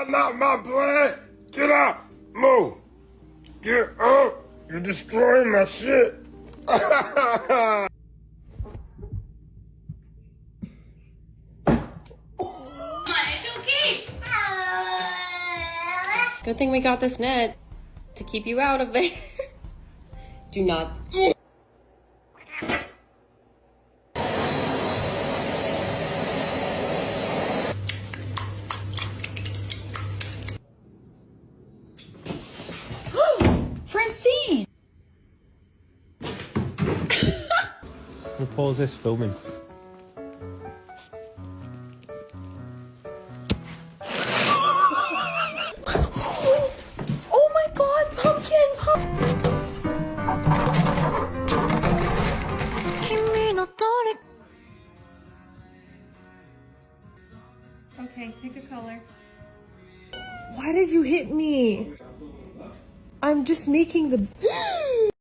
not my plant. Get out. Move. Get up. You're destroying my shit. Good thing we got this net to keep you out of there. Do not. Francine! We'll pause this filming. Oh my god, pumpkin! Okay, pick a color. Why did you hit me? I'm just making the...